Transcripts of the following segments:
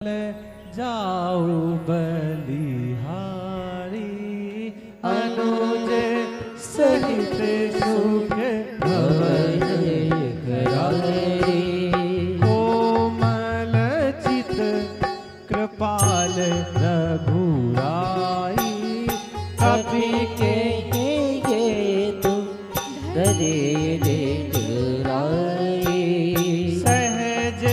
जाऊ बलिहारी अनुज सहित सुख भवन करारी कोमल चित कृपाल रघुराई कपि के ये तू करे दे सहज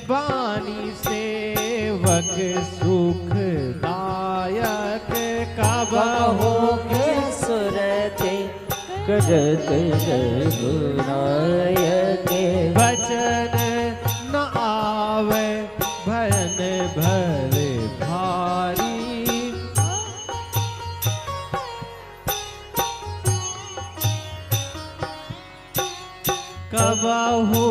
बानी सेवक सुखदायक कबहु के सुरते करत रघुनायक वचन न आवे भयन भरे भारी कबहु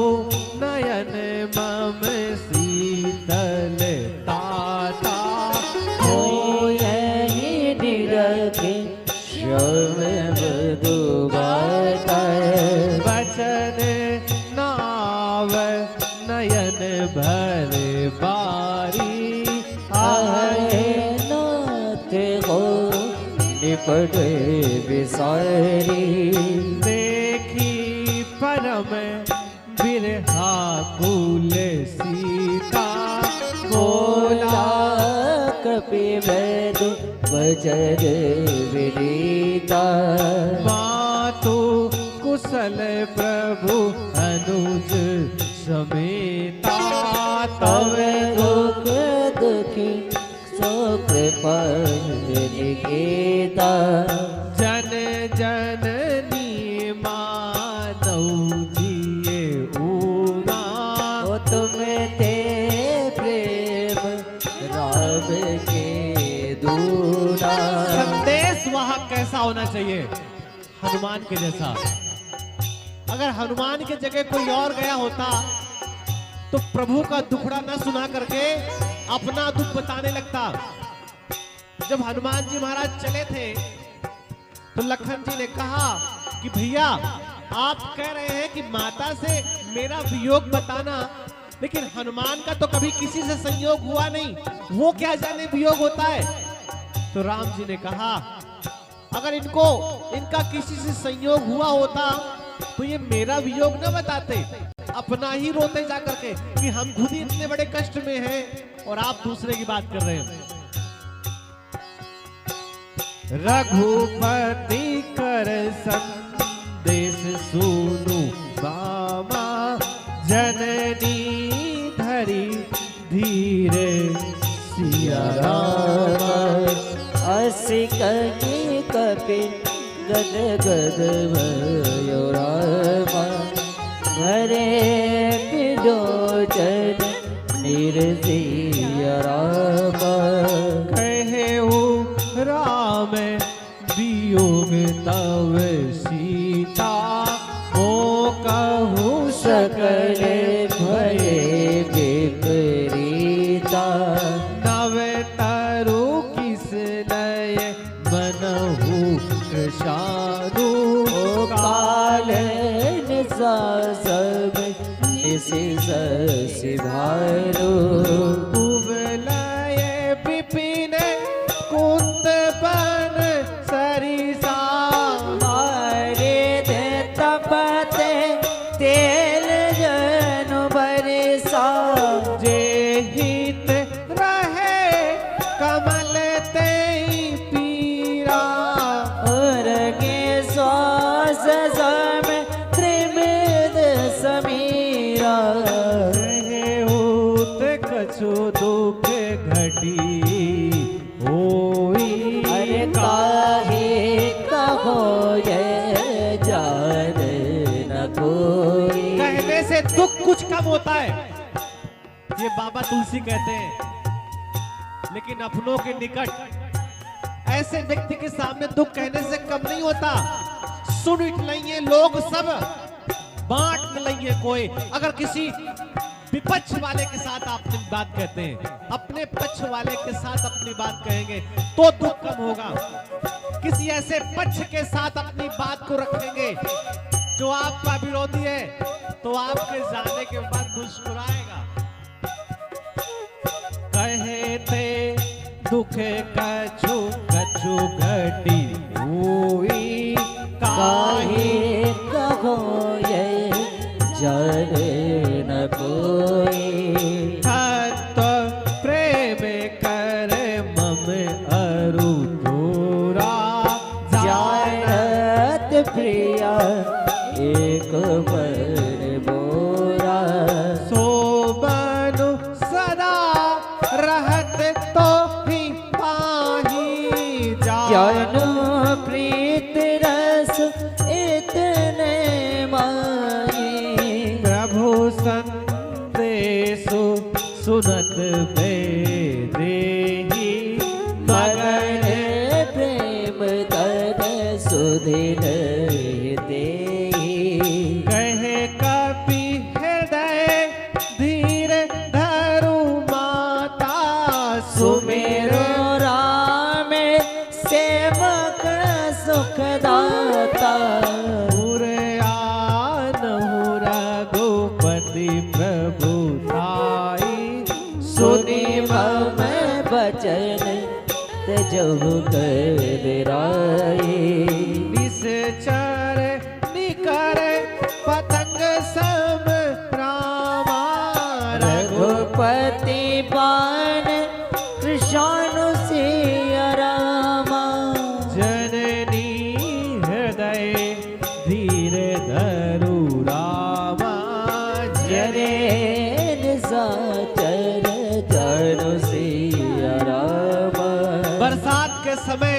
नयन मम शीतल ताता हो यही निरखे श्रम बधुगाता वचन नाव नयन भरे बारी आहे नाथ हो निपट विसारी देखी परम बिरहा कुल सीता बोला कपि वैद वजर विनीता मातु कुशल प्रभु अनुज समेता तव तव दुख दुखी सो कृपा निकेता जन जननी मानव जिए ऊना ओ तुम ते प्रेम राम के दूना संदेश वहां कैसा होना चाहिए? हनुमान के जैसा। अगर हनुमान की जगह कोई और गया होता तो प्रभु का दुखड़ा न सुना करके अपना दुख बताने लगता। जब हनुमान जी महाराज चले थे तो लखन जी ने कहा कि भैया आप कह रहे हैं कि माता से मेरा वियोग बताना, लेकिन हनुमान का तो कभी किसी से संयोग हुआ नहीं, वो क्या जाने वियोग होता है। तो राम जी ने कहा अगर इनका किसी से संयोग हुआ होता तो ये मेरा वियोग न बताते, अपना ही रोते जाकर के कि हम खुद ही इतने बड़े कष्ट में हैं और आप दूसरे की बात कर रहे हैं। रघुपति कर संदेश सुनु बामा जननी धरी धीरे सिया राम असी कही कपि गद गद भयो रामा भरे विलोचन निर्सिया रामा कहे राम वियोग तव सीता हो कहूँ सकल भये विपरीता नव तरु किस नय मनहु कृशानु काल निसा सब निशि शशि भानु कुवलय विपिन कुंद बन सरिसा हरे दे तपते तेल जनु बरसा जे हित रहे कमल ते पीरा और के श्वास सम त्रिविध समीरा रहे होत कछु दुख घटी होई अरे काहे कहो ये जान न कोई कहने से दुख कुछ कम होता है, ये बाबा तुलसी कहते हैं। लेकिन अपनों के निकट ऐसे व्यक्ति के सामने दुख कहने से कम नहीं होता। सुन लइए लोग सब, बांट लइए कोई। अगर किसी विपक्ष वाले के साथ आप अपनी बात कहते हैं, अपने पक्ष वाले के साथ अपनी बात कहेंगे तो दुख कम होगा। किसी ऐसे पक्ष के साथ अपनी बात को रखेंगे जो आपका विरोधी है तो आपके जाने के बाद मुस्कुराएगा। कहे थे दुख कछु कछु घटी हुई काहे काहे कहो ये जन न कोई तत्व प्रेम कर मम अरु दूरा जानत प्रिया एक पर बोरा सोबनु सदा रहत तो ही पाही जानो प्रीत रस इतने माही प्रभु संदेशु सुनत देही मगन प्रेम तन सुधिन दे कहे कपि हृदय धीर धरु माता सुमेरो राम सेवक सुखदाता रघुपति प्रभु ताई सुनि मम बचन तजहु कर राई निश्चर निकर पतंग सम रामा रघुपति बाण कृष्ण सिया रामा जननी हृदय धीर धरु रामा जरे साचर जानो सिया रामा बरसात के समय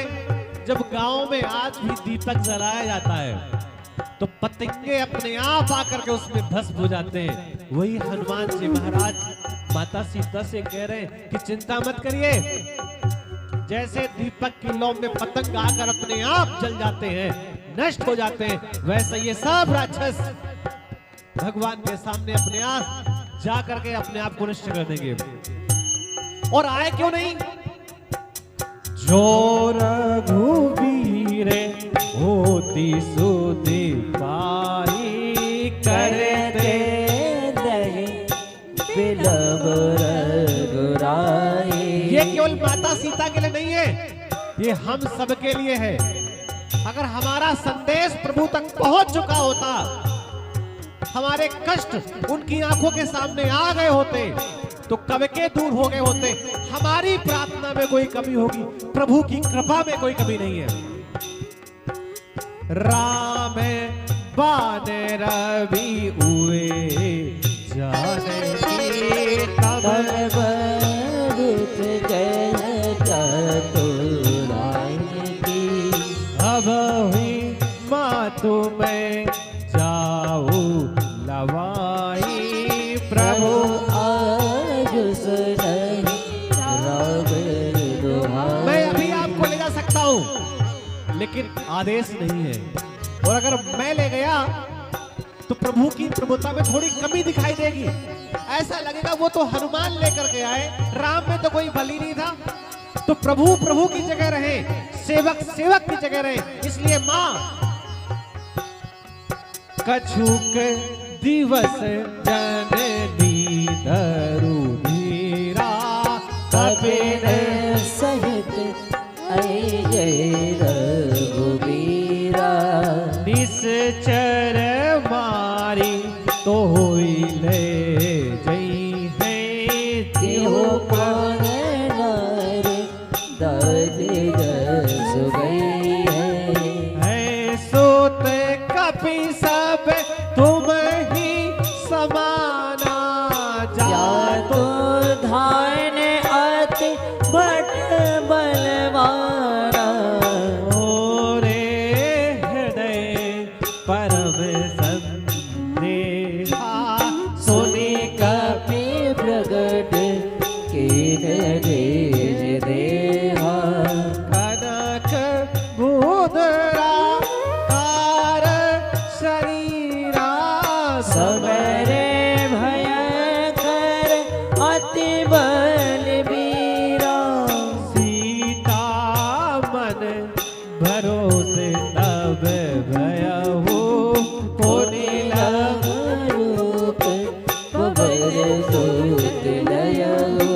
जब गांव में आज भी दीपक जलाया जाता है तो पतंगे अपने आप आकर के उसमें भस्म हो जाते हैं। वही हनुमान जी महाराज माता सीता से कह रहे हैं कि चिंता मत करिए, जैसे दीपक की लौ में पतंग आकर अपने आप जल जाते हैं, नष्ट हो जाते हैं, वैसे ये सब राक्षस भगवान के सामने अपने आप जा करके अपने आप को नष्ट कर देंगे। और आए क्यों नहीं? जो रघुवीरे होती सुधि पाई करते नहीं बिलब रघुराई ये केवल माता सीता के लिए नहीं है, ये हम सब के लिए है। अगर हमारा संदेश प्रभु तक पहुंच चुका होता, हमारे कष्ट उनकी आंखों के सामने आ गए होते तो कब के दूर हो गए होते। हमारी प्रार्थना में कोई कमी होगी, प्रभु की कृपा में कोई कमी नहीं है। राम बान रवि हुए जाने की तब रुत जय चतुराई की अब हुई मातु में जाऊ लवाई प्रभु आज सुनहि राम दुहाई। मैं अभी आपको ले जा सकता हूं लेकिन आदेश नहीं है, और अगर मैं ले गया तो प्रभु की प्रभुता में थोड़ी कमी दिखाई देगी। ऐसा लगेगा वो तो हनुमान लेकर के आए, राम में तो कोई बलि नहीं था। तो प्रभु प्रभु की जगह रहे, सेवक सेवक की जगह रहे। इसलिए मां कछुक दिवस जननी धरु धीरा कपिन सहित अय रघुबीरा निश्चर मारी तो होई ले जई है तिहु कौन नर दादी जस गई है सोत कपि सब तुम ही समाना जातो धान अति बट बलवाना ओरे हृदय परम संदेहा सुनि कपि प्रगट कीन देज देहा कनक भूधरा कार शरीरा समरे भयंकर अति बलबीरा सीता मन भरोसे तब भयहु पुनि लग रूप बल सूत लयहु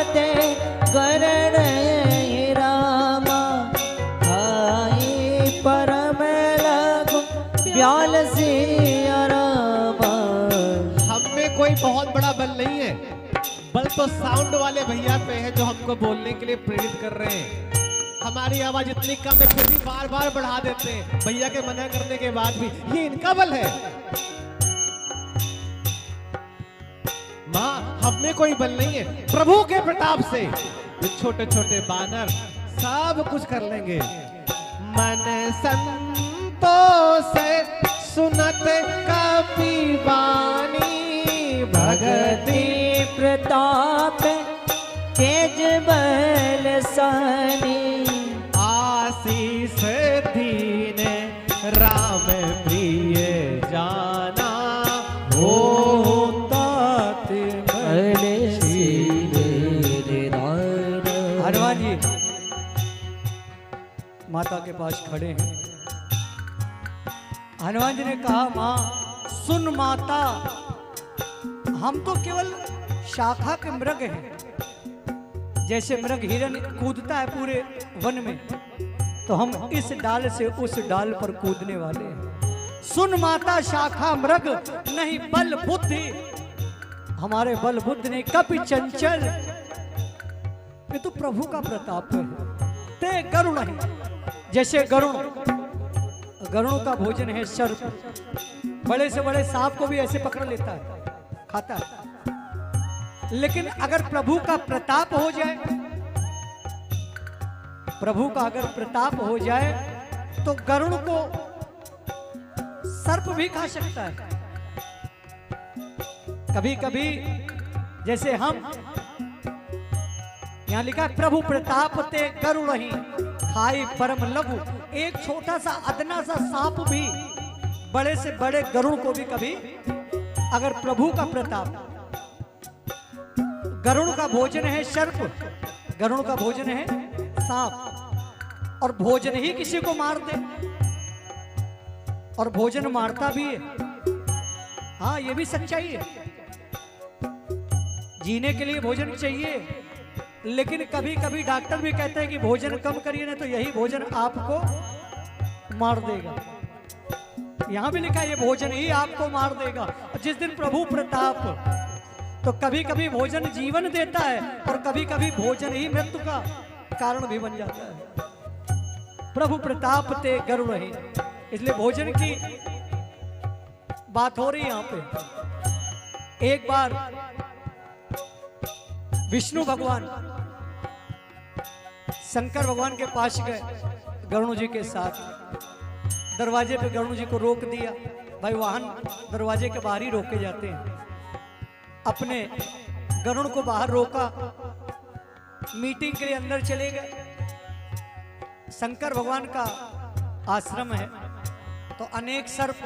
ते करण रामा खाई परम लगु ब्याल सिया रामा। हम में कोई बहुत बड़ा बल नहीं है, बल तो साउंड वाले भैया पे है जो हमको बोलने के लिए प्रेरित कर रहे हैं। हमारी आवाज इतनी कम है फिर भी बार बार बढ़ा देते हैं भैया के मना करने के बाद भी, ये इनका बल है। माँ हम में कोई बल नहीं है, प्रभु के प्रताप से ये छोटे छोटे बानर सब कुछ कर लेंगे। मन संतोष सुनत कपि वाणी भगति प्रताप तेज बल सानी। आशीष दीन राम प्रिय जाना हो तात मल शील निधान। हनुमान जी माता के पास खड़े हैं। हनुमान जी ने कहा माँ सुन माता, हम तो केवल शाखा के मृग हैं। जैसे मृग हिरन कूदता है पूरे वन में, तो हम इस डाल से उस डाल पर कूदने वाले हैं। सुन माता शाखा मृग नहीं बल बुद्धि, हमारे बल बुद्धि नहीं कपि चंचल। ये तो प्रभु का प्रताप है। ते गरुण है, जैसे गरुणों का भोजन है सर्प, बड़े से बड़े सांप को भी ऐसे पकड़ लेता है, खाता है। लेकिन अगर प्रभु का प्रताप हो जाए, प्रभु का अगर प्रताप हो जाए तो गरुड़ को सर्प भी खा सकता है। कभी कभी जैसे हम यहां लिखा है प्रभु प्रताप ते गरुड़ ही खाई परम लघु। एक छोटा सा अदना सा सांप भी बड़े से बड़े गरुड़ को भी कभी, अगर प्रभु का प्रताप, गरुड़ का भोजन है सर्प, गरुड़ का भोजन है सांप, और भोजन ही किसी को मार दे, और भोजन मारता भी है। हाँ ये भी सच्चाई है, जीने के लिए भोजन चाहिए, लेकिन कभी कभी डॉक्टर भी कहते हैं कि भोजन कम करिए ना तो यही भोजन आपको मार देगा। यहां भी लिखा है ये भोजन ही आपको मार देगा। जिस दिन प्रभु प्रताप, तो कभी कभी भोजन जीवन देता है और कभी कभी भोजन ही मृत्यु का कारण भी बन जाता है। प्रभु प्रताप ते गरुड़ ही, इसलिए भोजन की बात हो रही है यहां पे। एक बार विष्णु भगवान शंकर भगवान के पास गए गरुड़ जी के साथ। दरवाजे पे गरुड़ जी को रोक दिया। भाई वाहन दरवाजे के बाहर ही रोके जाते हैं। अपने गरुड़ को बाहर रोका, मीटिंग के लिए अंदर चले गए। शंकर भगवान का आश्रम है, तो अनेक सर्प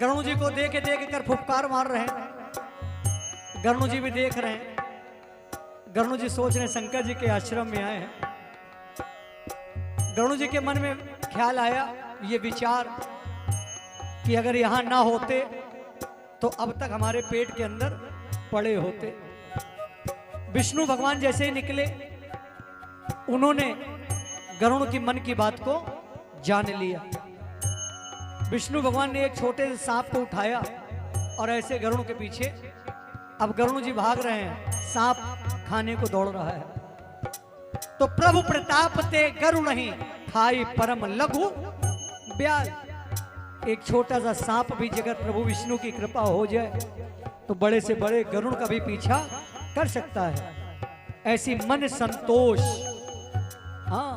गरुड़ जी को देख कर फुफकार मार रहे हैं। गरुड़ जी भी देख रहे हैं। गरुड़ जी सोच रहे हैं शंकर जी के आश्रम में आए हैं। गरुड़ जी के मन में ख्याल आया, ये विचार कि अगर यहां ना होते तो अब तक हमारे पेट के अंदर पड़े होते। विष्णु भगवान जैसे ही निकले, उन्होंने गरुड़ की मन की बात को जान लिया। विष्णु भगवान ने एक छोटे से सांप को उठाया और ऐसे गरुड़ के पीछे, अब गरुड़ जी भाग रहे हैं, सांप खाने को दौड़ रहा है। तो प्रभु प्रताप ते गरुड़ नहीं खाई परम लघु ब्याल। एक छोटा सा सांप भी जगत प्रभु विष्णु की कृपा हो जाए तो बड़े से बड़े गरुड़ का भी पीछा कर सकता है। ऐसी मन संतोष। हाँ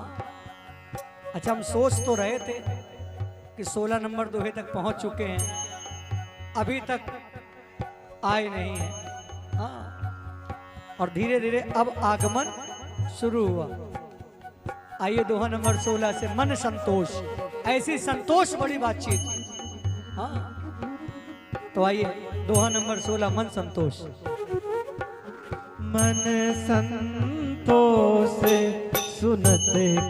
अच्छा, हम सोच तो रहे थे कि 16 नंबर दोहे तक पहुंच चुके हैं, अभी तक आए नहीं है। हाँ, और धीरे धीरे अब आगमन शुरू हुआ। आइए दोहा नंबर 16 से मन संतोष। ऐसी संतोष बड़ी बातचीत। हाँ तो आइए दोहा नंबर 16 मन संतोष। मन संतोष सुनत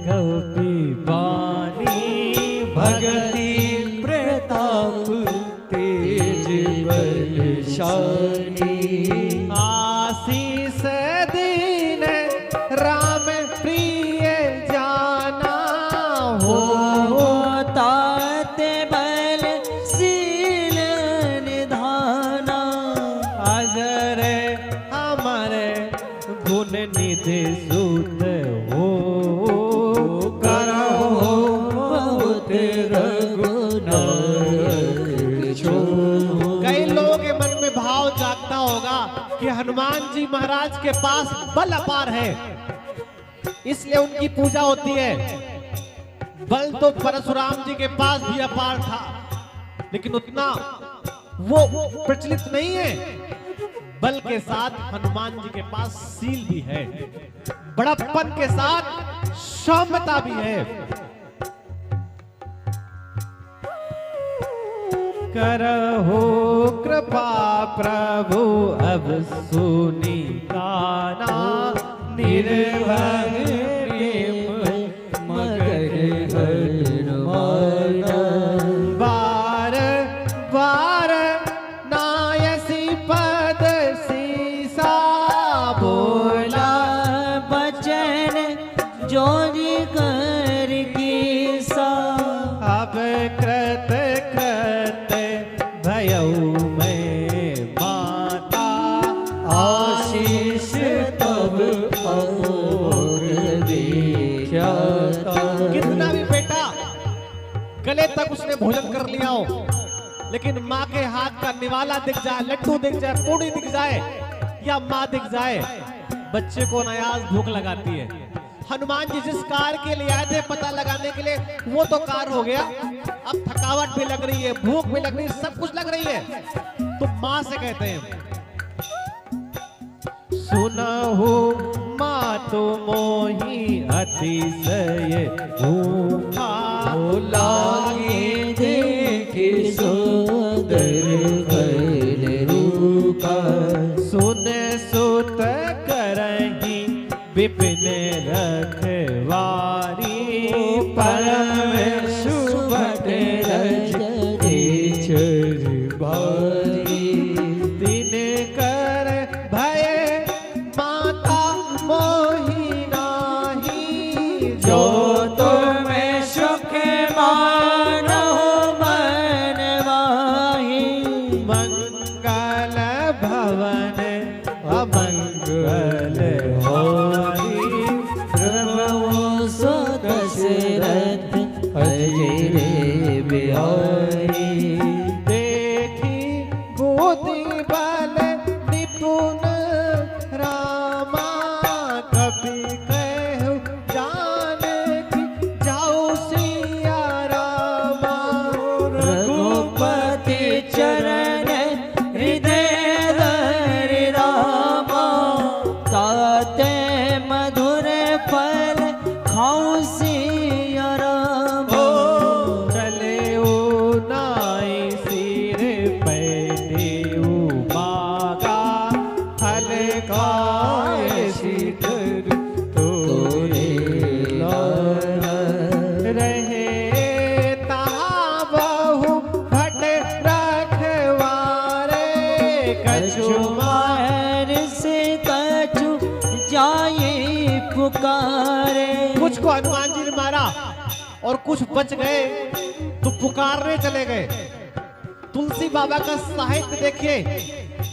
कपि वाणी भगति प्रताप तेज बल शानी। आशीष दे गुण निधि सूत हो करहु बहुत रघुनायक छो। कई लोगों के मन में भाव जागता होगा कि हनुमान जी महाराज के पास बल अपार है, इसलिए उनकी पूजा होती है। बल तो परशुराम जी के पास भी अपार था, लेकिन उतना वो प्रचलित नहीं है। बल के साथ हनुमान जी के पास सील भी है, बड़प्पन के साथ सौम्यता भी है। करहो कृपा प्रभु अब सुनी गाना, निर्भय प्रेम मगर हनुमान। बार बार नायसी पद सीसा बोला, बचन जोरी कर कीसा। अब कृत कृत भयऊ में माता, आशीष तब और देखता। कितना भी बेटा गले तक उसने भोजन कर लिया हो, लेकिन माँ के हाथ का निवाला दिख जाए, लड्डू दिख जाए, पूड़ी दिख जाए या माँ दिख जाए, बच्चे को अनायास भूख लगाती है। हनुमान जी जिस कार के लिए आए थे पता लगाने के लिए, वो तो कार हो गया, अब थकावट भी लग रही है, भूख भी लग रही है, सब कुछ लग रही है, तो माँ से कहते हैं सुनहु मातु मोही अतिशय भूखा, लागे देखे सुंदर कर रूपा। सुन सुत करही विपिन रखवारी, परम सुभट रज भारी। दिन कर भय माता मोही नाही, जो तुम सुख मानो मन माही। मंगल भवन अमंगल होई, प्रभु सो दशरथ अजय बिहारी। देखी बुद्धि बल निपुण रामा, कपि कहु जानकी जाऊ सिया रामा। रघुपति चरण हृदय धरि रामा। ताते मधुर फल खाऊं सिया रामा। चले ओ नाई सिर पैदेऊ मागा, फल खाए शीघ्र तोरे लागा। रहे तहाँ बहु भट रखवारे, कछु मार से कछु जाए पुकारे। कुछ को हनुमान जी ने मारा और कुछ बच गए तो पुकारने चले गए। तुलसी बाबा का साहित्य देखिए,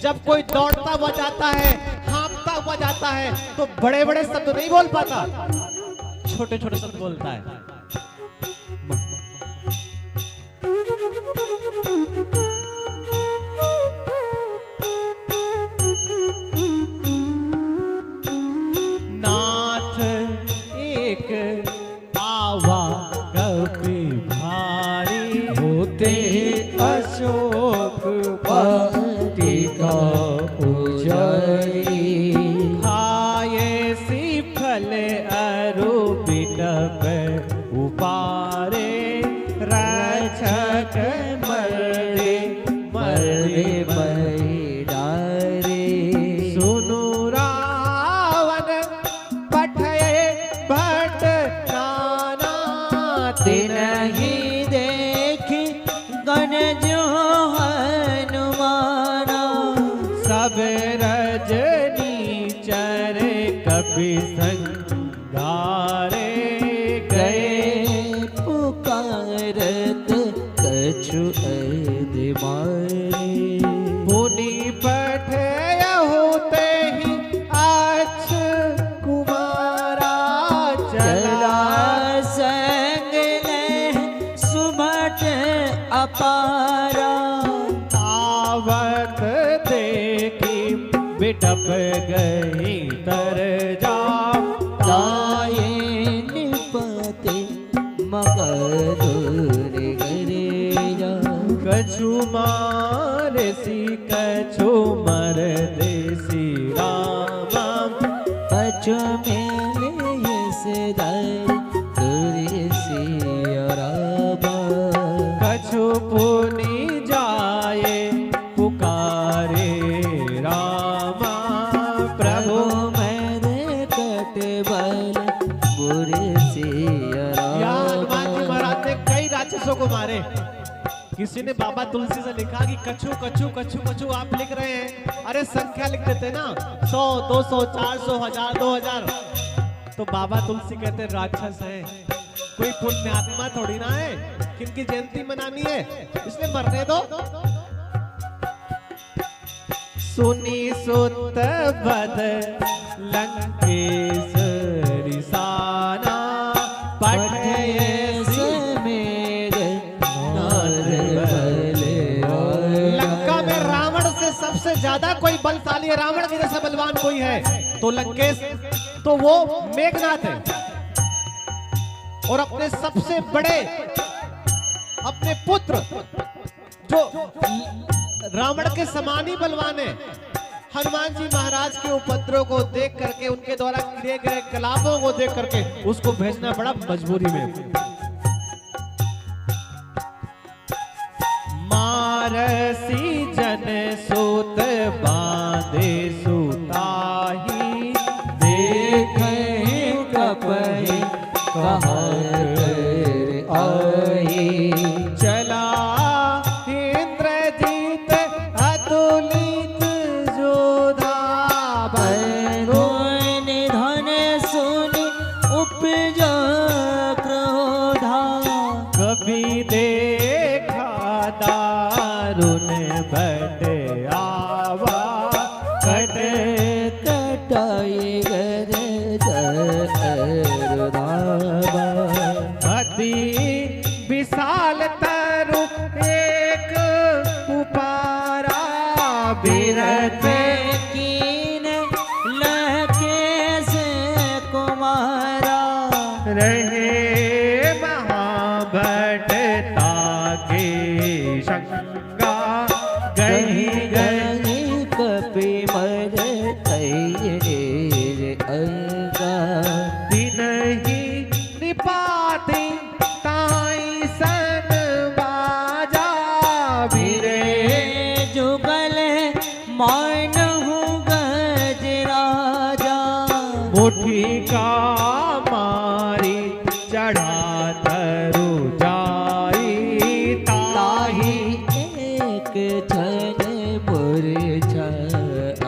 जब कोई दौड़ता हुआ जाता है, हाँफता हुआ जाता है, तो बड़े बड़े शब्द नहीं बोल पाता, छोटे छोटे शब्द बोलता है। नाथ एक आवा कपि भारी, होते अशोक वाटिका पुजारी। खाए सी फल अरु बिटप उपारे, रक्षक मरदे मरदे बैडारे। सुनु रावण पठये भट नाना, तिनहि देखि गण जो हनुमाना। सब रजनी चर कपि संघारे, गए पुकारत कछु अधिमारे। मुनि पठयहु तेहि अच्छ तर जा ताये निपते मगधुर गरेजा। कछु मारे सी कछु मर देसी रामा कछु मेले यस दर तुलसी रामा। कछु पुनि जाए पुकारे रामा प्रभु मेरे कट बल बुरसी या हनुमान जी रामा। महाराज ने कई राक्षसों को मारे। किसी ने बाबा तुलसी से लिखा कि कछु कछु कछु कछु आप लिख रहे हैं, अरे संख्या लिख देते ना 100 200 400 1000 2000। तो बाबा तुलसी कहते राक्षस है, कोई पुण्यात्मा थोड़ी ना है कि इनकी जयंती मनानी है, इसलिए मरने दो। सुनी सुत बद लंकेश रिसाना पठये लंका में रावण से सबसे ज्यादा कोई बलशाली है, रावण के जैसा बलवान कोई है तो लंकेश, तो वो मेघनाथ है। और अपने सबसे बड़े अपने पुत्र जो रावण के समान ही बलवान है, हनुमान जी महाराज के उपद्रव को देख करके, उनके द्वारा किए गए कलापों को देख करके उसको भेजना बड़ा मजबूरी में। मारसी जन सूत बांधे सुताही देखे कपहि कहत आई। चला इंद्रजीत अतुलित जोधा बनो धन सुनि उपजा क्रोधा। कभी देखा दारुण बट आवा कट कटाई गरदावा। अति विशाल तरु एक उपारा बिरत कीन लहके से कुमारा। रहे महाभट ताके शंगा गही गही गही कपि मर तैरे अंगा। दिनहि निपाति ताई सन बाजा बिरे जुगल मानहु गजराजा। मुठी का मारी चढ़ा तरु जाई ताही एक छन मुरझा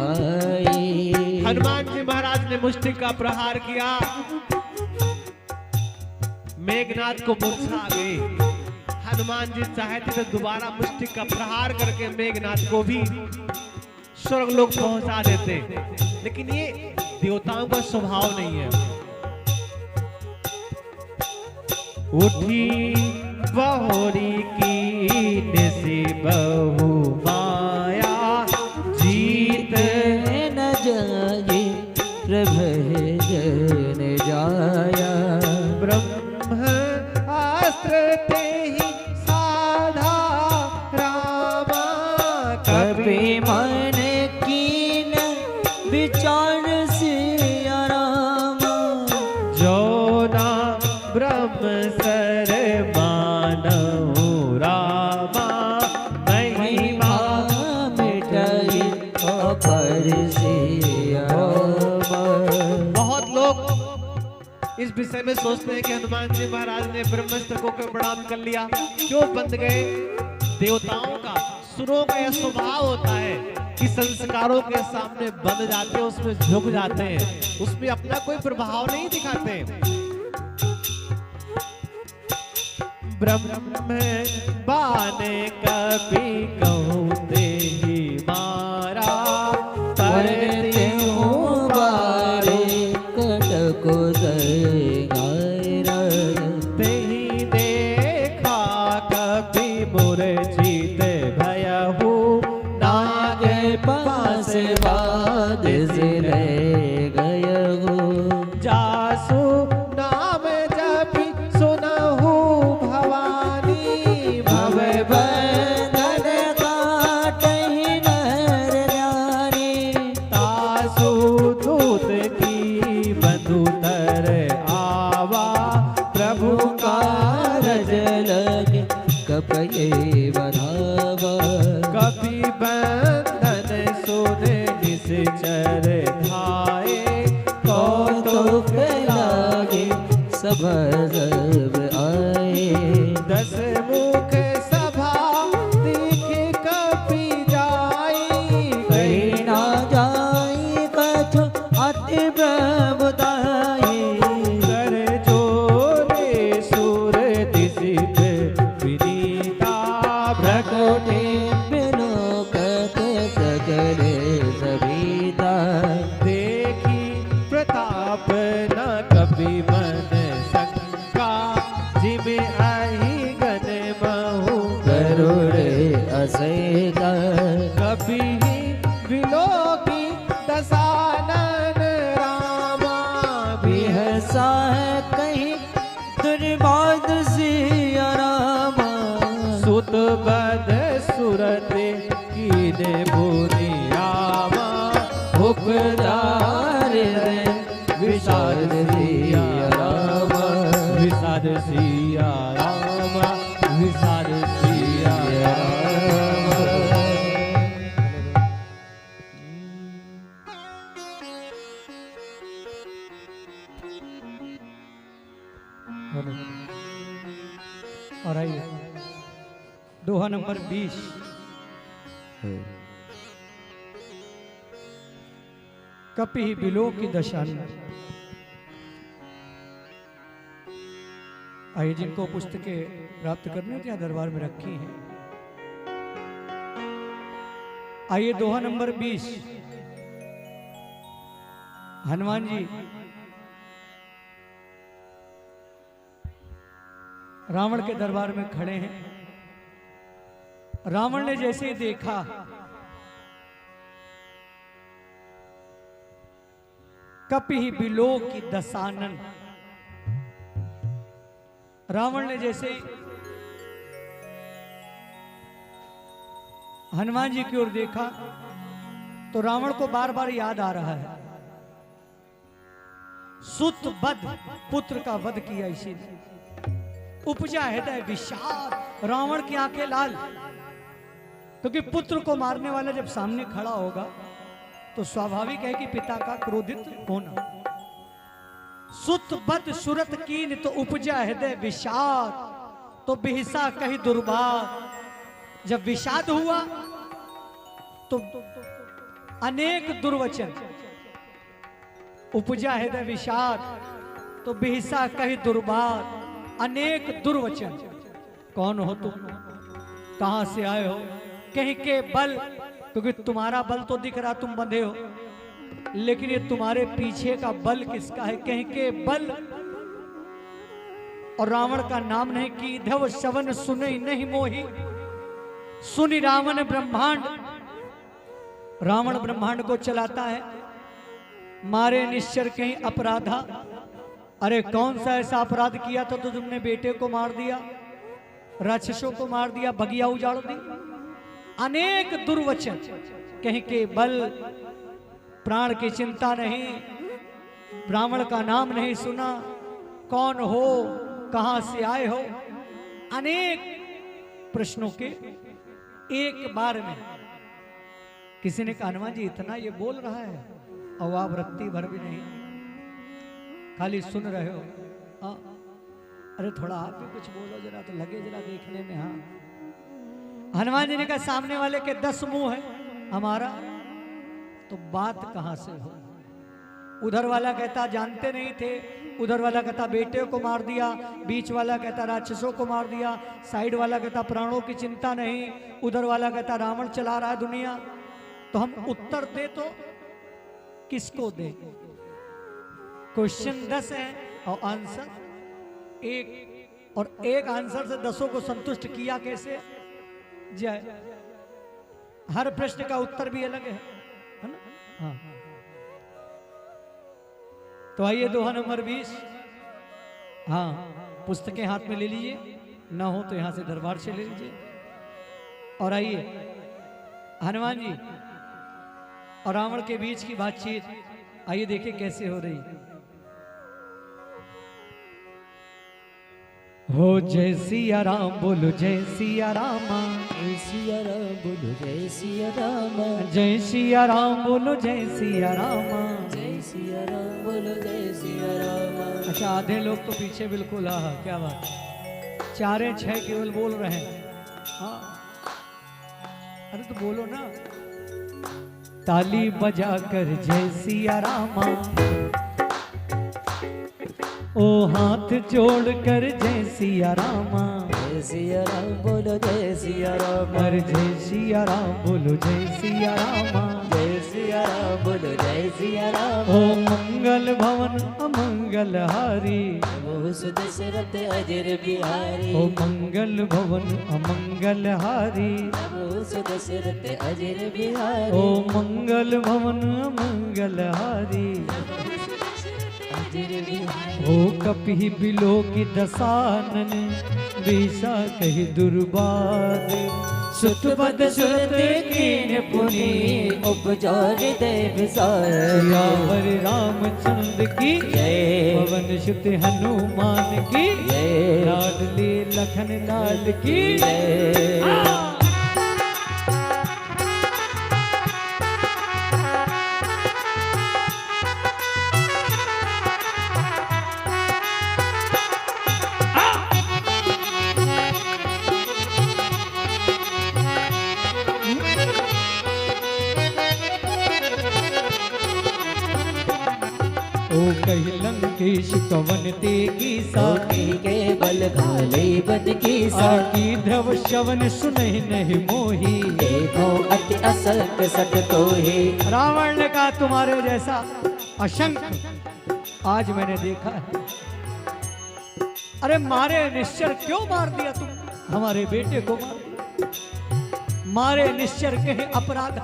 आई। हनुमान जी महाराज ने मुष्टि का प्रहार किया, मेघनाथ को मूर्छा आ गई। हनुमान जी चाहते तो दोबारा मुष्टि का प्रहार करके मेघनाथ को भी स्वर्गलोक पहुंचा देते, लेकिन ये देवताओं का स्वभाव नहीं है। उठी बहोरी की निसी बहु माया जीत न जाए प्रभजन जाया। ब्रह्मास्त्र ते ही साधा रामा कपि मन कीन विचार सिया रामा। जो ना ब्रह्म सर मानहु रामा महिमा मिटाई अपर सिया रामा। बहुत लोग इस विषय में सोचते हैं कि हनुमान जी महाराज ने ब्रह्मास्त्र को प्रणाम कर लिया, क्यों बंद गए। देवताओं का सुरों का यह स्वभाव होता है कि संस्कारों के सामने बंद जाते हैं, उसमें झुक जाते हैं, उसमें अपना कोई प्रभाव नहीं दिखाते। ब्रह्म बाने कभी कहते ही मारा परते हूँ बारे कटको तेहि देखा कभी मूर्छित भयहु नाग पास बाद से रह गए। सभा सब आए। 10 मुख सभा देख कपि जाई। कहीं ना जाई कछु अति प्रभुताई। कर जोरे सुर दिसित विनीता प्रकोटे बिनु कत सकल सभीता। देखी प्रताप न कपि मन शंका। जिमे आही गण महु करुण असेका। कपि विलोकी दशानन रामा। बिहसा कहीं दुर्बाद सिया रामा। सुत बद सुरत कीने भूनि रामा। उपदार विषाद सिया रामा। विषाद सिया रामा। विषाद सिया रामा। और आइए दोहा नंबर 20। कपि बिलो की दशान। आइए जिनको पुस्तकें प्राप्त करनी होती हैं दरबार में रखी हैं। आइए दोहा नंबर 20। हनुमान जी रावण के दरबार में खड़े हैं। रावण ने जैसे ही देखा कपि बिलो की दशानन। रावण ने जैसे ही हनुमान जी की ओर देखा तो रावण को बार बार याद आ रहा है सुत वध, पुत्र का वध किया इसीलिए। उपजा हृदय विषाद। रावण की आंखें लाल, क्योंकि पुत्र को मारने वाला जब सामने खड़ा होगा तो स्वाभाविक है कि पिता का क्रोधित होना। सुत वध सुरत कीन तो उपजा हृदय विषाद। तो बिहसा कही दुर्बाद। जब विषाद हुआ तो अनेक दुर्वचन। उपजा हृदय विषाद तो बिहसा कही दुर्बाद। अनेक दुर्वचन। कौन हो तुम, कहां से आए हो, कहीं के बल, क्योंकि तुम्हारा बल तो दिख रहा तुम बंधे हो, लेकिन ये तुम्हारे पीछे का बल किसका है, कहीं के बल। और रावण का नाम नहीं कि धव शवन सुने नहीं मोही। सुनि रावण ब्रह्मांड। रावण ब्रह्मांड को चलाता है। मारे निश्चर कहीं अपराधा। अरे कौन सा ऐसा अपराध किया तो तुमने बेटे को मार दिया, राक्षसों को मार दिया, बगिया उजाड़ दी। अनेक दुर्वचन। कहीं के बल, प्राण की चिंता नहीं, ब्राह्मण का नाम नहीं सुना, कौन हो, कहां से आए हो। अनेक प्रश्नों के एक बार में। किसी ने कहा हनुमान जी इतना ये बोल रहा है और आप रत्ती भर भी नहीं, खाली सुन रहे हो। हाँ, अरे थोड़ा आप भी कुछ बोलो जरा, तो लगे जरा देखने में। हाँ, हनुमान जी ने कहा सामने वाले के 10 मुंह है, हमारा तो बात कहां से हो। उधर वाला कहता जानते नहीं थे, उधर वाला कहता बेटे को मार दिया, बीच वाला कहता राक्षसों को मार दिया, साइड वाला कहता प्राणों की चिंता नहीं, उधर वाला कहता रावण चला रहा है दुनिया। तो हम उत्तर दे तो किसको दे। क्वेश्चन 10 है और आंसर 1, और एक आंसर से 10 को संतुष्ट किया कैसे जय। हर प्रश्न का उत्तर भी अलग है ना। हाँ, तो आइए दोहा नंबर 20। हाँ, पुस्तकें हाथ में ले लीजिए, ना हो तो यहां से दरबार से ले लीजिए। और आइए हनुमान जी और रावण के बीच की बातचीत आइए देखिए कैसे हो रही। हो जय सिया राम, बोलो जय सिया रामा। जय सिया राम बोलो जय सिया राम। जय सिया राम बोलो जय सिया रामा। जय सिया राम बोलो जय सिया राम। अच्छा आधे लोग तो पीछे बिल्कुल, हाँ क्या बात है, 4 6 केवल बोल रहे हैं। हाँ अरे तो बोलो ना। ताली बजा कर जय सिया रामा, ओ हाथ जोड़ कर जय सिया रामा, जय सिया राम बोलो जय सिया राम, कर जय सिया राम बोलो जय सिया रामा, जय सिया राम बोलो जय सिया राम। ओ मंगल भवन अमंगल हारी, वो सुदशरथ अजर बिहारी, ओ मंगल भवन अमंगल हारी, वो सुदशरथ अजर बिहारी, ओ मंगल भवन अमंगल हारी, अजर बिहारी। ओ कपि बिलो की दसानन, बेसा कही दुर्बाद, सुतपद सुरत कीन पुनी, उपजोर देव सार। सियावर रामचंद्र की जय, पवन सुत हनुमान की जय, लाडली लखन लाल की जय। ओ कही लंकेश कवन ते की साकी, साकी के बल घाले बन की साकी, आकी ध्रुव श्रवण सुनहि नहीं मोही। देखो अति असंक सत तो ही। रावण ने कहा तुम्हारे जैसा असंख्य आज मैंने देखा है। अरे मारे निश्चर क्यों मार दिया तुम, हमारे बेटे को मार दिया। मारे निश्चर कहे अपराध,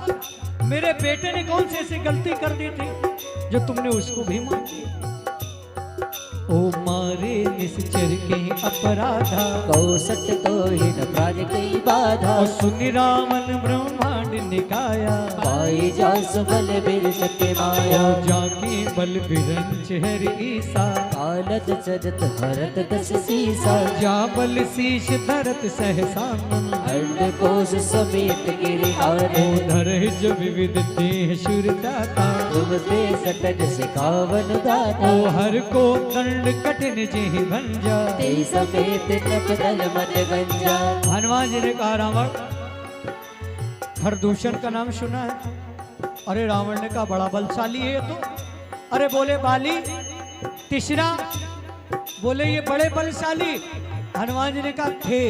मेरे बेटे ने कौन से ऐसी गलती कर दी थी जो तुमने उसको भी मार दिया। ओ मारे निश्चर के अपराधा, कौसत तो ही न प्राण कई बाधा। और सुनि रावण ब्रह्मांड निकाया, पाई जा सुबल बिर सत्य माया। ओ जाके बल बिरंच हर ईसा, कालत सजत हरत दस सीसा। जा बल शीश धरत सहसानन, हंड कोश समेत गिरिहारे। ओ धरज विविध देह शूरदाता, तुम ते सटन सिखावन दाता। ओ हर को दंड कठिन जेहि भंजा। ते समेत नपदल मन गंजा। हनुमान जी ने कहा रावण, हरदूषण का नाम सुना है? अरे रावण ने कहा बड़ा बलशाली है ये तो। अरे बोले बाली, तीसरा बोले ये बड़े बलशाली। हनुमान जी ने कहा थे,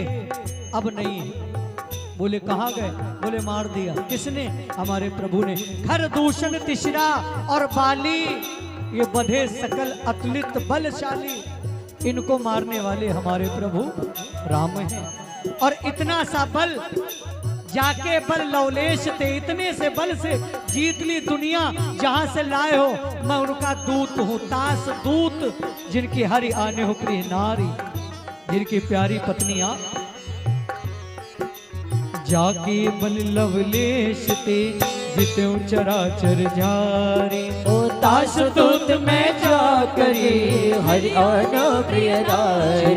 अब नहीं है। बोले कहाँ गए? बोले मार दिया। किसने? हमारे प्रभु ने। खरदूषण, तीसरा और बाली, ये बधे सकल अतुलित बलशाली। इनको मारने वाले हमारे प्रभु राम हैं। और इतना सा बल, जाके बल लवलेश थे, इतने से बल से जीत ली दुनिया। जहां से लाए हो मैं उनका दूत हूं, दास दूत, जिनकी हरि आने हो प्रिय नारी, जिनकी प्यारी पत्नी आप। जाके बल लवलेश ते, जित्यों चराचर जारे। ओ दास दूत मैं जा करी, हरि आना प्रिय नारी।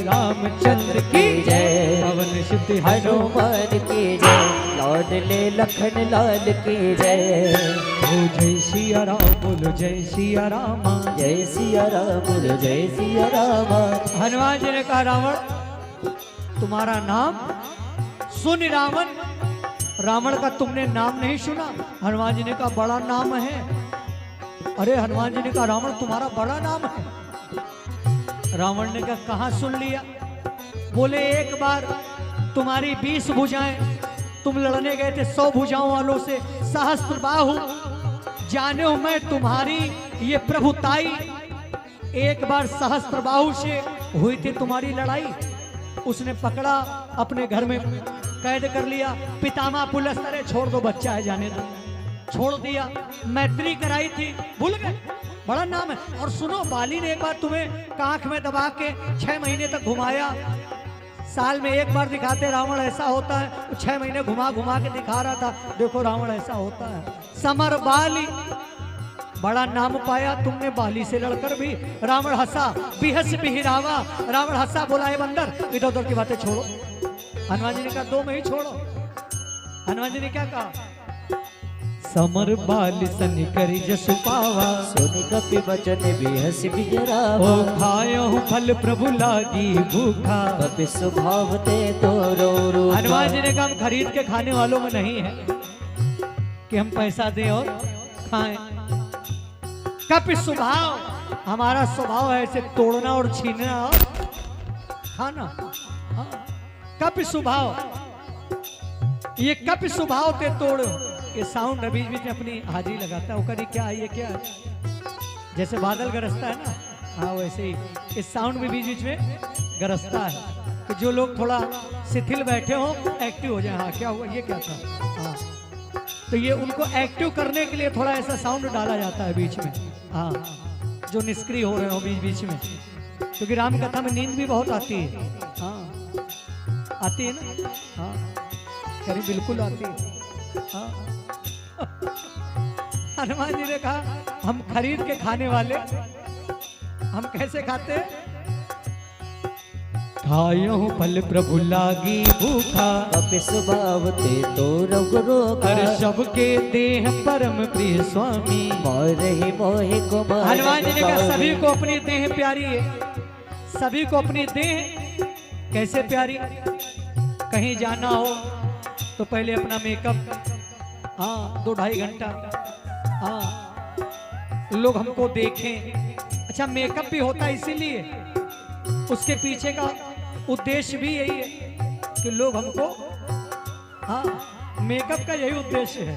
राम रामचंद्र की जय, पवन सुत हनुमान की जय। लाडले लखन लाल की जय। ओ जय सिया राम बोलो जय सिया रामा। जय सिया राम बोलो जय सिया राम। हनुमान जी ने कहा रावण तुम्हारा नाम सुन। रावण, रावण का तुमने नाम नहीं सुना? हनुमान जी ने कहा बड़ा नाम है। अरे हनुमान जी ने कहा रावण तुम्हारा बड़ा नाम है। रावण ने कहा कहाँ सुन लिया? बोले एक बार तुम्हारी 20 भुजाएं, तुम लड़ने गए थे 100 भुजाओं वालों से, सहस्त्र बाहु, जाने हो मैं तुम्हारी ये प्रभुताई। एक बार सहस्त्र बाहु से हुई थी तुम्हारी लड़ाई, उसने पकड़ा, अपने घर में कैद कर लिया। पितामह पुलस, अरे छोड़ दो बच्चा है जाने दो, छोड़ दिया। मैत्री कराई थी, भूल गए? बड़ा नाम है। और सुनो, बाली ने एक बार तुम्हें कांख में दबा के 6 महीने तक घुमाया। साल में एक बार दिखाते रावण ऐसा होता है, 6 महीने घुमा घुमा के दिखा रहा था, देखो रावण ऐसा होता है। समर बाली, बड़ा नाम पाया तुमने बाली से लड़कर भी। रावण हंसा, बिहस बिहरावा। रावण हंसा, बोला है बंदर इधर उधर की बातें छोड़ो। हनुमान जी ने कहा 2 में ही छोड़ो। हनुमान जी ने क्या कहा? समर बाल सन कर जसु पावा, सुन कपि वचन बिहस ओ बिजरावा। खायो फल प्रभु लागी भूखा। कपि स्वभाव ते तो रो हनुमान जी ने कहा हम खरीद के खाने वालों में नहीं है कि हम पैसा दें और खाएं। कपि स्वभाव, हमारा स्वभाव है ऐसे तोड़ना और छीनना और खाना। हाँ। कपि स्वभाव, ये कपि स्वभाव ते तोड़, ये साउंड बीच बीच में अपनी हाजिरी लगाता है। वो कभी क्या है, ये क्या है, जैसे बादल गरजता है ना, हाँ वैसे ही इस साउंड भी बीच बीच में गरजता है कि जो लोग थोड़ा शिथिल बैठे हो एक्टिव हो जाए। हाँ क्या हुआ, ये क्या था। हाँ तो ये उनको एक्टिव करने के लिए थोड़ा ऐसा साउंड डाला जाता है बीच में। हाँ जो निष्क्रिय हो रहे हो बीच बीच में, क्योंकि राम कथा में नींद भी बहुत आती है। हाँ आती है ना, हाँ करीब बिल्कुल आती है। हाँ हनुमान जी ने कहा हम खरीद के खाने वाले, हम कैसे खाते, खायो फल प्रभु लागी भूखा। कपि स्वभाव ते तो रोगा। हर सबके देह परम प्रिय स्वामी। मोहि मोहि को हनुमान जी ने कहा सभी को अपनी देह प्यारी है, सभी को अपनी देह कैसे प्यारी। कहीं जाना हो तो पहले अपना मेकअप, हाँ 2-2.5 घंटा, हाँ लोग हमको देखें। अच्छा मेकअप भी होता है इसीलिए, उसके पीछे का उद्देश्य भी यही है कि लोग हमको, हाँ मेकअप का यही उद्देश्य है।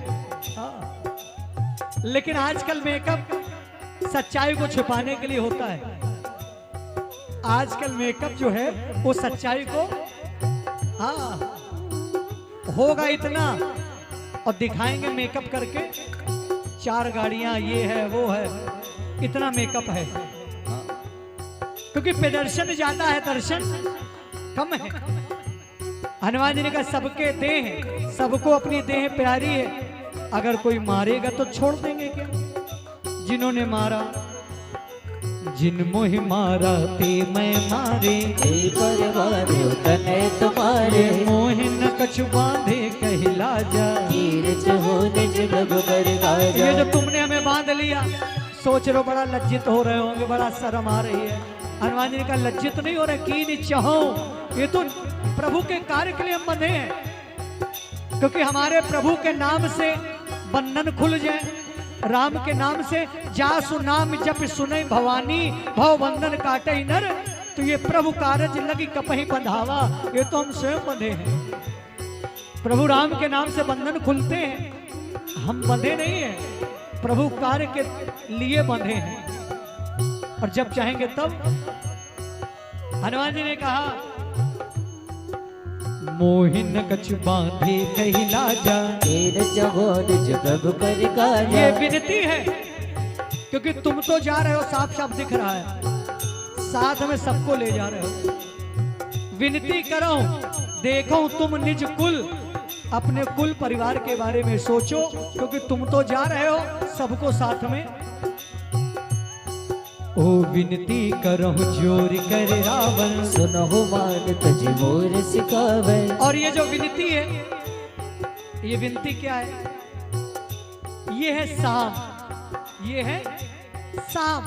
हाँ लेकिन आजकल मेकअप सच्चाई को छुपाने के लिए होता है। आजकल मेकअप जो है वो सच्चाई को, हाँ होगा इतना और दिखाएंगे मेकअप करके 4 गाड़ियां, ये है वो है, इतना मेकअप है। क्योंकि प्रदर्शन ज्यादा है, दर्शन कम है। हनुमान जी ने कहा सबके देह, सबको अपनी देह प्यारी है। अगर कोई मारेगा तो छोड़ देंगे क्या। जिन्होंने मारा, जिन मोहि मारा ते मैं मारे। परवारे तने तुम्हारे। मोहि न कछु बांधे कहला जा। नीरज हो निज रघुबर राजा। ये जो तुमने हमें बांध लिया, सोच रहे हो बड़ा लज्जित हो रहे होंगे, बड़ा शर्म आ रही है। हनुमान जी ने कहा लज्जित नहीं हो रहे, की नहीं चाहो, ये तो प्रभु के कार्य के लिए हम बंधे हैं। क्योंकि हमारे प्रभु के नाम से बंधन खुल जाए, राम के नाम से जासु नाम जप सुने भवानी, भव बंधन काटे नर। तो ये प्रभु कारज लगी कपहि बंधावा, ये तो हम स्वयं बंधे हैं। प्रभु राम के नाम से बंधन खुलते हैं, हम बंधे नहीं हैं, प्रभु कार्य के लिए बंधे हैं। और जब चाहेंगे तब। हनुमान जी ने कहा मोहिन कछु बांधे कहला जा। नीरज हो निज प्रभु कर काजा। ये विनती है, क्योंकि तुम तो जा रहे हो, साफ साफ दिख रहा है, साथ में सबको ले जा रहे हो। विनती करो, देखो तुम निज कुल, अपने कुल परिवार के बारे में सोचो, क्योंकि तुम तो जा रहे हो सबको साथ में। ओ विनती करो जोर कर रावण। सुनहु मान तज मोर सिखावे। और ये जो विनती है, ये विनती क्या है, ये है साम, ये है साम।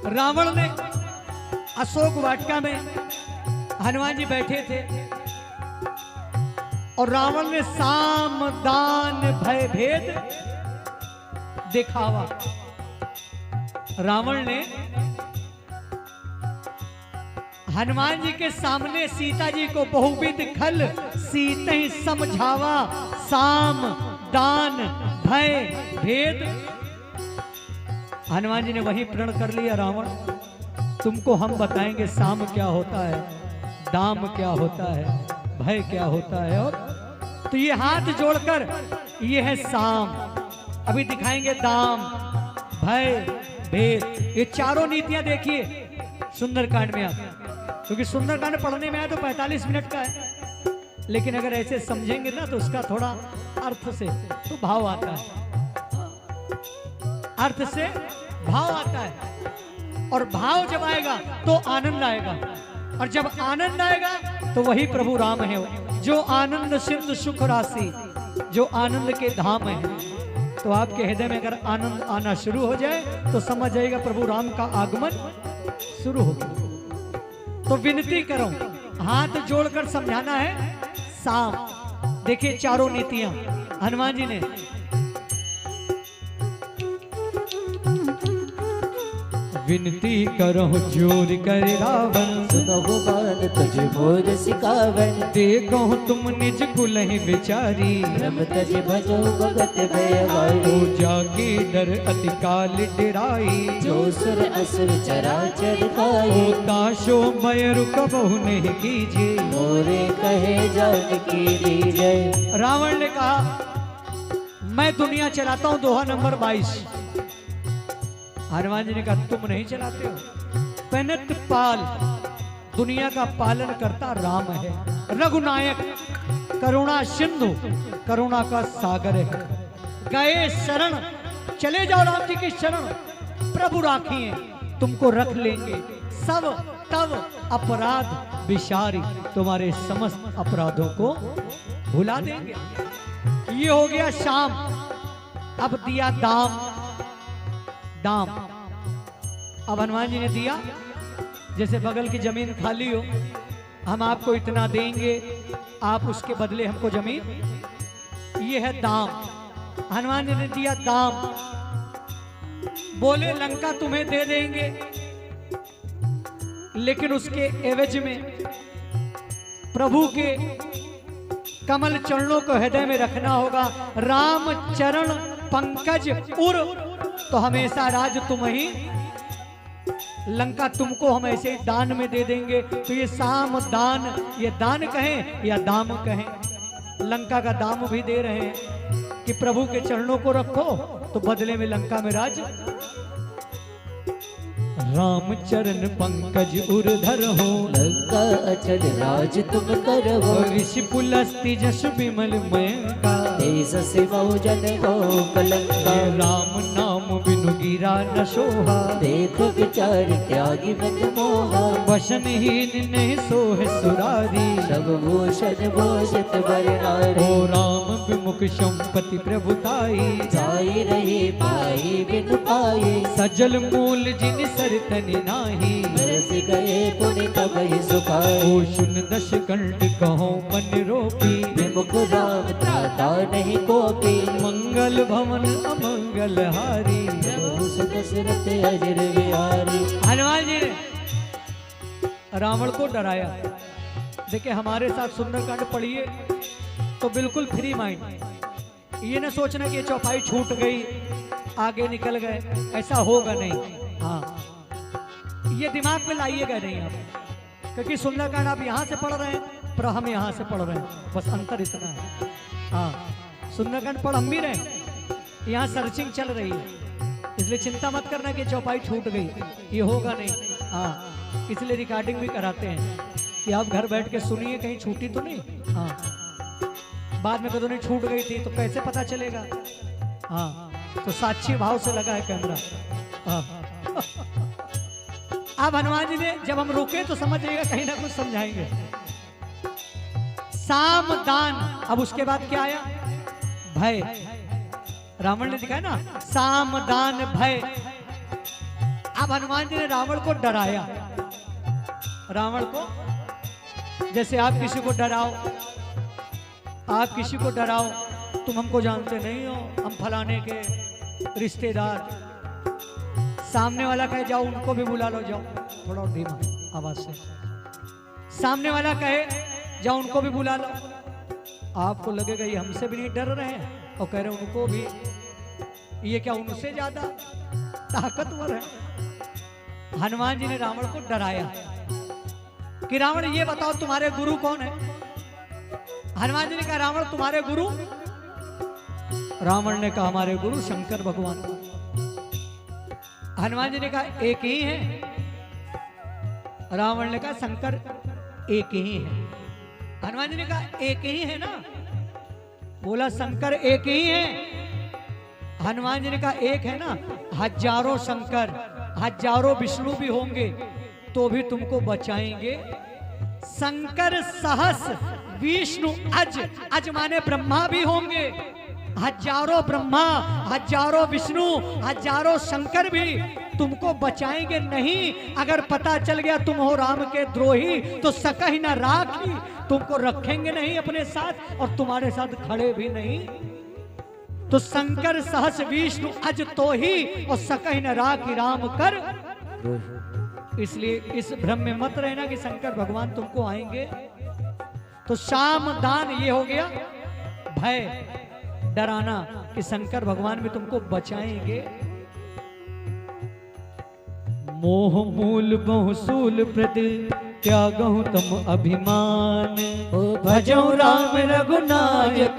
रावण ने अशोक वाटिका में हनुमान जी बैठे थे और रावण ने साम दान भय भेद दिखावा। रावण ने हनुमान जी के सामने सीता जी को बहुविध खल सीते ही समझावा, साम दान भय भेद। हनुमान जी ने वही प्रण कर लिया, रावण तुमको हम बताएंगे साम क्या होता है, दाम क्या होता है, भय क्या होता है। और तो ये हाथ जोड़कर ये है साम, अभी दिखाएंगे दाम भय भेद। ये चारों नीतियां देखिए सुंदरकांड में आप, क्योंकि सुंदरकांड पढ़ने में आया तो 45 मिनट का है, लेकिन अगर ऐसे समझेंगे ना तो उसका थोड़ा अर्थ से तो भाव आता है, अर्थ से भाव आता है। और भाव जब आएगा तो आनंद आएगा, और जब आनंद आएगा तो वही प्रभु राम है, जो आनंद सिंधु सुख राशि। जो आनंद के धाम है। तो आपके हृदय में अगर आनंद आना शुरू हो जाए तो समझ जाइएगा प्रभु राम का आगमन शुरू हो गया। तो विनती करो, हाथ जोड़कर समझाना है साम। देखिए चारों नीतियां हनुमान जी ने विनती करो जोर कर रावण, सुनहु मान तुझ मोर सिकावन, देखो तुम निज कुलहि विचारी, रम तज भजो भगत भयवारी, हो जाके डर अति काल डराई, जो सुर असुर चराचर खाई, होता शो भय रुक बहु नहीं कीजिए, मोरे कहे जानकी लीजय। रावण ने कहा मैं दुनिया चलाता हूं, दोहा नंबर 22। हनुमान जी ने कहा तुम नहीं चलाते हो, पनत पाल, दुनिया का पालन करता राम है, रघुनायक, करुणा सिंधु, करुणा का सागर है, गए शरण, चले जाओ राम जी की शरण, प्रभु राखिए तुमको रख लेंगे, सब तब अपराध विशारी, तुम्हारे समस्त अपराधों को भुला देंगे। ये हो गया शाम। अब दिया दाम, दाम। अब हनुमान जी ने दिया, जैसे बगल की जमीन खाली हो, हम आपको इतना देंगे, आप उसके बदले हमको जमीन, ये है दाम। हनुमान जी ने दिया दाम, बोले लंका तुम्हें दे देंगे, लेकिन उसके एवज में प्रभु के कमल चरणों को हृदय में रखना होगा। राम चरण पंकज उर, तो हमेशा राज तुम ही, लंका तुमको हम ऐसे दान में दे देंगे। तो ये साम दान, ये दान कहें या दाम कहें, लंका का दाम भी दे रहे हैं कि प्रभु के चरणों को रखो तो बदले में लंका में राज। राम चरण पंकज उर्धर हो, लंका अचल राज तुम करहो, ऋषि पुलस्ति जस विमल मयंका, देश से बहुजन हो कलंका, राम नाम बिनु गिरा न सोहा, देखो विचार त्यागी मत मोहा, वशनहीन नहीं सोह सुरारी, सब भूषण भूषित वर नारी, ओ राम विमुख संपत्ति प्रभुताई, जाई रही पाई बिनु पाई, सजल मूल जिन सरतनि नाही, बरस गए पुनि तब ही सुखाई, ओ सुन दश कंठ कहो मन रोपी, विमुख राम त्राता नहीं कोपी, मंगल भवन अमंगल हारी। प्रभु दशरथ अजर बिहारी। हनुमान जी ने रावण को डराया। देखिए हमारे साथ सुंदरकांड पढ़िए तो बिल्कुल फ्री माइंड, ये ना सोचना कि ये चौपाई छूट गई आगे निकल गए, ऐसा होगा नहीं। हाँ, ये दिमाग में लाइएगा नहीं आप, क्योंकि सुंदरकांड आप यहाँ से पढ़ रहे हैं पर हम यहाँ से पढ़ रहे हैं, बस अंतर इतना है। हाँ, सुंदरकांड पढ़ हम भी रहे हैं, यहाँ सर्चिंग चल रही है, इसलिए चिंता मत करना कि चौपाई छूट गई, ये होगा नहीं। हाँ, इसलिए रिकॉर्डिंग भी कराते हैं कि आप घर बैठ के सुनिए, कहीं छूटी तो नहीं। हाँ, बाद में कदों नहीं छूट गई थी तो कैसे पता चलेगा। हाँ, तो साक्षी भाव से लगा है कैमरा। हाँ। अब हनुमान जी ने जब हम रुके तो समझ जाइएगा कहीं ना कुछ समझाएंगे। साम दान, अब उसके बाद क्या आया? भय। रावण ने दिखाया ना, साम दान भय। अब हनुमान जी ने रावण को डराया। रावण को, जैसे आप किसी को डराओ, आप किसी को डराओ, तुम हमको जानते नहीं हो, हम फलाने के रिश्तेदार। सामने वाला कहे जाओ उनको भी बुला लो, जाओ, थोड़ा और धीमा आवाज से। सामने वाला कहे जाओ उनको भी बुला लो, आपको लगेगा ये हमसे भी नहीं डर रहे हैं, और कह रहे उनको भी, ये क्या उनसे ज्यादा ताकतवर है। हनुमान जी ने रावण को डराया कि रावण ये बताओ तुम्हारे गुरु कौन है। हनुमान जी ने कहा रावण तुम्हारे गुरु? रावण ने कहा हमारे गुरु शंकर भगवान। हनुमान जी ने कहा एक ही है। रावण ने कहा शंकर एक ही है। हनुमान जी ने कहा एक ही है ना? बोला शंकर एक ही है। हनुमान जी ने कहा एक है ना, हजारों शंकर, हजारों विष्णु भी होंगे तो भी तुमको बचाएंगे। शंकर सहस विष्णु अज माने ब्रह्मा भी होंगे, हजारों ब्रह्मा, हजारों विष्णु, हजारों शंकर भी तुमको बचाएंगे नहीं। अगर पता चल गया तुम हो राम के द्रोही तो सकहि न राखी, तुमको रखेंगे नहीं अपने साथ और तुम्हारे साथ खड़े भी नहीं। तो शंकर सहस विष्णु अज तो ही और सकहि न राखी राम कर। इसलिए इस भ्रम में मत रहना कि शंकर भगवान तुमको आएंगे। तो शाम दान ये हो गया भय, डराना कि शंकर भगवान भी तुमको बचाएंगे। मोह मूल बहुसूल प्रति त्यागहु तम अभिमान, भजो राम रघुनायक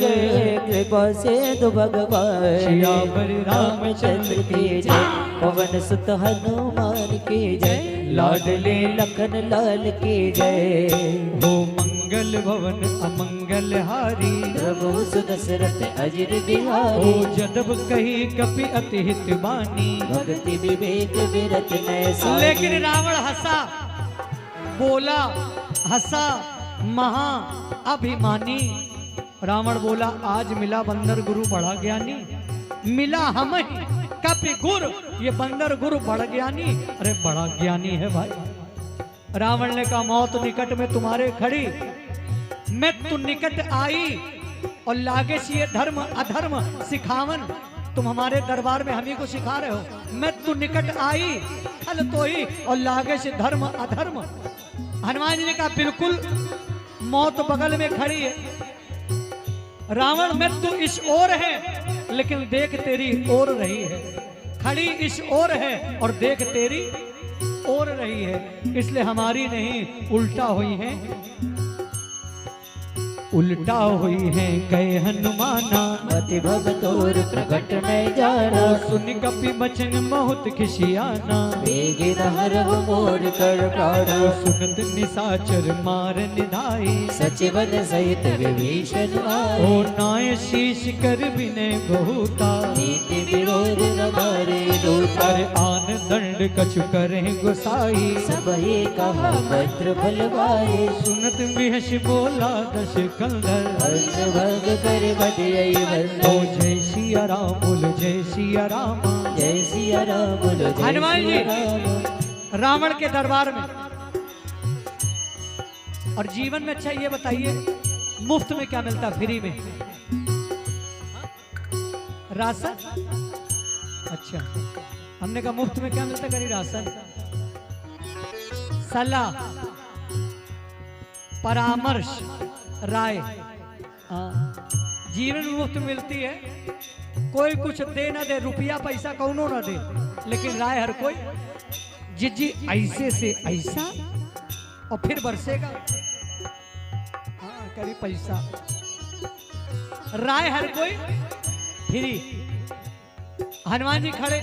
कृपा सेतु भगवान। श्यावर रामचंद्र की जय, पवन सुत हनुमान की जय, लाडले लखन लाल की जय। हो मंगल भवन अमंगल हारी, प्रभु सुदशरथ अजिर हो बिहारी। जदब कही कपि अति हित बानी, भक्ति विवेक विरत नय सारी। लेकिन रावण हंसा, बोला, हंसा, महा अभिमानी। रावण बोला आज मिला बंदर गुरु बड़ा ज्ञानी, मिला हम ही कपि गुरु, ये बंदर गुरु बड़ा ज्ञानी। अरे बड़ा ज्ञानी है भाई। रावण ने कहा मौत निकट में तुम्हारे खड़ी, मैं तू निकट आई और लागे से ये धर्म अधर्म सिखावन, तुम हमारे दरबार में हम ही को सिखा रहे हो। मैं तू निकट आई खल तो ही और लागे से धर्म अधर्म। हनुमान जी ने कहा बिल्कुल मौत बगल में खड़ी है। रावण में तू इस ओर है लेकिन देख तेरी ओर रही है, खड़ी इस ओर है और देख तेरी ओर रही है, इसलिए हमारी नहीं उल्टा हुई है, उल्टा हुई है कहे हनुमाना। अति भगतोर प्रकट में जाना, सुन कपि बचन बहुत खिसियाना। वेगिन हरहु मोर कर प्राण, सुनत निशाचर मार निधाई। सचिवन सहित विभीषण आए। ओ नाय शीश कर विनय बहुता, नीति विरोध न मारे दूता। अरे आन दंड कछु करे गुसाई। सब ही कहा भद्र भलवाए, सुनत विहश बोला दश कंधर। हर्ष भग कर बधियै ओ वंदन। जय सिया राम बोल जय सिया राम। जय सिया राम बोलो जय हनुमान जी सिया राम। रावण के दरबार में। और जीवन में अच्छा ये बताइए मुफ्त में क्या मिलता, फ्री में राशन। अच्छा हमने कहा मुफ्त में क्या मिलता, करी राशन, सलाह, परामर्श, राय। जीवन में मुफ्त मिलती है, कोई कुछ दे ना दे, रुपया पैसा कौनो ना दे, लेकिन राय हर कोई जी ऐसे से ऐसा और फिर बरसेगा। हाँ करी पैसा, राय हर कोई फ्री। हनुमान जी खड़े